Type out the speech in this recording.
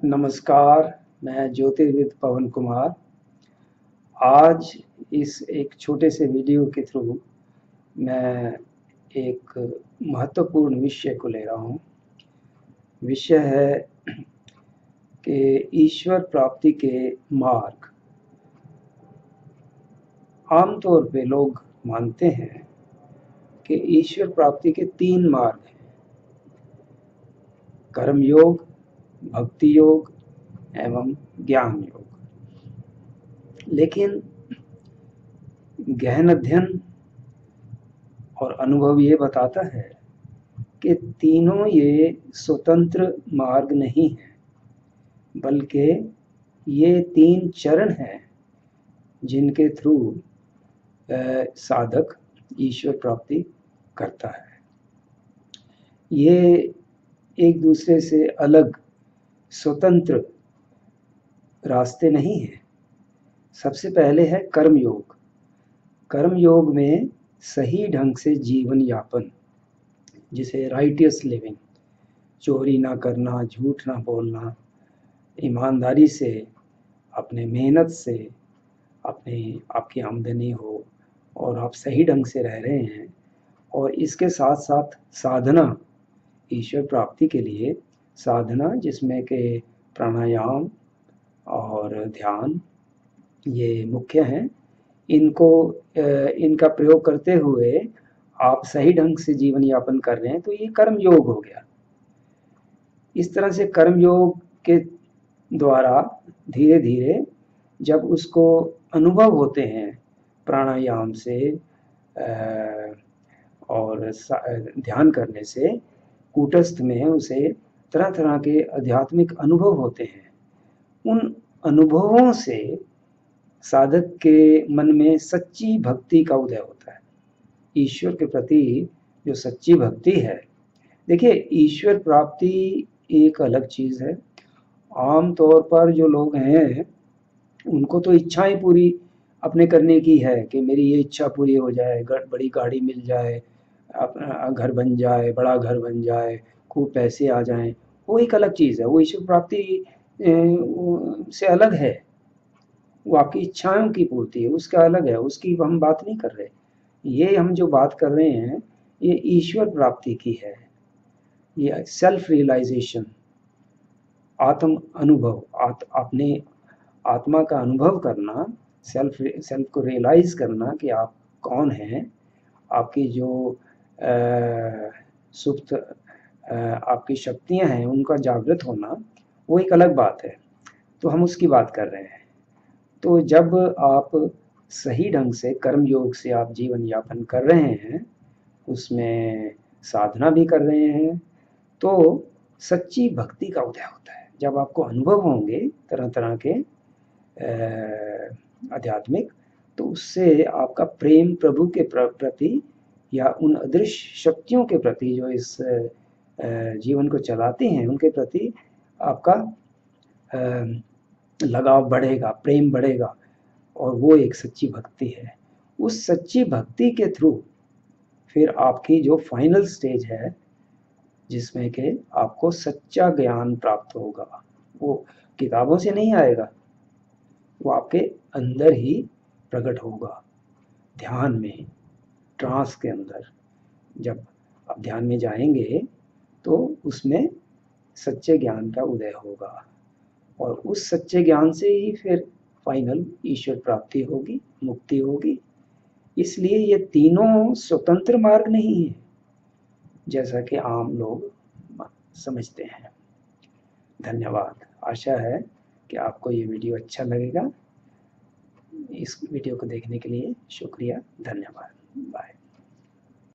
नमस्कार, मैं ज्योतिर्विद पवन कुमार। आज इस एक छोटे से वीडियो के थ्रू मैं एक महत्वपूर्ण विषय को ले रहा हूँ। विषय है कि ईश्वर प्राप्ति के मार्ग। आमतौर पे लोग मानते हैं कि ईश्वर प्राप्ति के 3 मार्ग हैं: कर्म योग, भक्ति योग एवं ज्ञान योग। लेकिन गहन अध्ययन और अनुभव ये बताता है कि तीनों ये स्वतंत्र मार्ग नहीं है, बल्कि ये 3 चरण हैं जिनके थ्रू साधक ईश्वर प्राप्ति करता है। ये एक दूसरे से अलग स्वतंत्र रास्ते नहीं हैं। सबसे पहले है कर्म योग। कर्म योग में सही ढंग से जीवन यापन, जिसे राइटियस लिविंग, चोरी ना करना, झूठ ना बोलना, ईमानदारी से, अपने मेहनत से आपकी आमदनी हो और आप सही ढंग से रह रहे हैं, और इसके साथ साथ साधना, ईश्वर प्राप्ति के लिए साधना, जिसमें कि प्राणायाम और ध्यान ये मुख्य हैं। इनका प्रयोग करते हुए आप सही ढंग से जीवन यापन कर रहे हैं, तो ये कर्म योग हो गया। इस तरह से कर्म योग के द्वारा धीरे धीरे जब उसको अनुभव होते हैं प्राणायाम से और ध्यान करने से, कूटस्थ में उसे तरह तरह के आध्यात्मिक अनुभव होते हैं। उन अनुभवों से साधक के मन में सच्ची भक्ति का उदय होता है। ईश्वर के प्रति जो सच्ची भक्ति है, देखिए, ईश्वर प्राप्ति एक अलग चीज़ है। आम तौर पर जो लोग हैं उनको तो इच्छाएं पूरी अपने करने की है कि मेरी ये इच्छा पूरी हो जाए, बड़ी गाड़ी मिल जाए, अपना घर बन जाए, बड़ा घर बन जाए, खूब पैसे आ जाएं। वो एक अलग चीज़ है, वो ईश्वर प्राप्ति से अलग है। वो आपकी इच्छाओं की पूर्ति है, उसका अलग है, उसकी हम बात नहीं कर रहे। ये हम जो बात कर रहे हैं ये ईश्वर प्राप्ति की है। ये सेल्फ रियलाइजेशन, आत्म अनुभव, अपने आत्मा का अनुभव करना, सेल्फ को रियलाइज करना कि आप कौन हैं, आपकी जो सुप्त आपकी शक्तियां हैं उनका जागृत होना, वो एक अलग बात है। तो हम उसकी बात कर रहे हैं। तो जब आप सही ढंग से कर्म योग से आप जीवन यापन कर रहे हैं, उसमें साधना भी कर रहे हैं, तो सच्ची भक्ति का उदय होता है। जब आपको अनुभव होंगे तरह तरह के आध्यात्मिक, तो उससे आपका प्रेम प्रभु के प्रति या उन अदृश्य शक्तियों के प्रति जो इस जीवन को चलाते हैं, उनके प्रति आपका लगाव बढ़ेगा, प्रेम बढ़ेगा, और वो एक सच्ची भक्ति है। उस सच्ची भक्ति के थ्रू फिर आपकी जो फाइनल स्टेज है, जिसमें कि आपको सच्चा ज्ञान प्राप्त होगा, वो किताबों से नहीं आएगा, वो आपके अंदर ही प्रकट होगा। ध्यान में, ट्रांस के अंदर जब आप ध्यान में जाएंगे तो उसमें सच्चे ज्ञान का उदय होगा, और उस सच्चे ज्ञान से ही फिर फाइनल ईश्वर प्राप्ति होगी, मुक्ति होगी। इसलिए ये तीनों स्वतंत्र मार्ग नहीं है जैसा कि आम लोग समझते हैं। धन्यवाद। आशा है कि आपको ये वीडियो अच्छा लगेगा। इस वीडियो को देखने के लिए शुक्रिया। धन्यवाद। बाय।